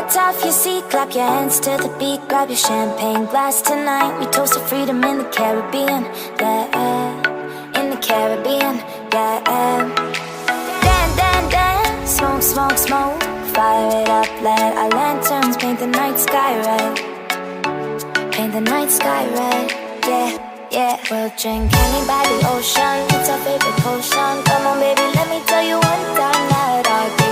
Get off your seat, clap your hands to the beat, grab your champagne glass tonight. We toast to freedom in the Caribbean, yeah, in the Caribbean, yeah. Dance, dance, dance, smoke, smoke, smoke, fire it up, let our lanterns paint the night sky red, paint the night sky red, yeah. Yeah, we'll drink honey by the ocean. It's our favorite potion. Come on, baby, let me tell you one time that our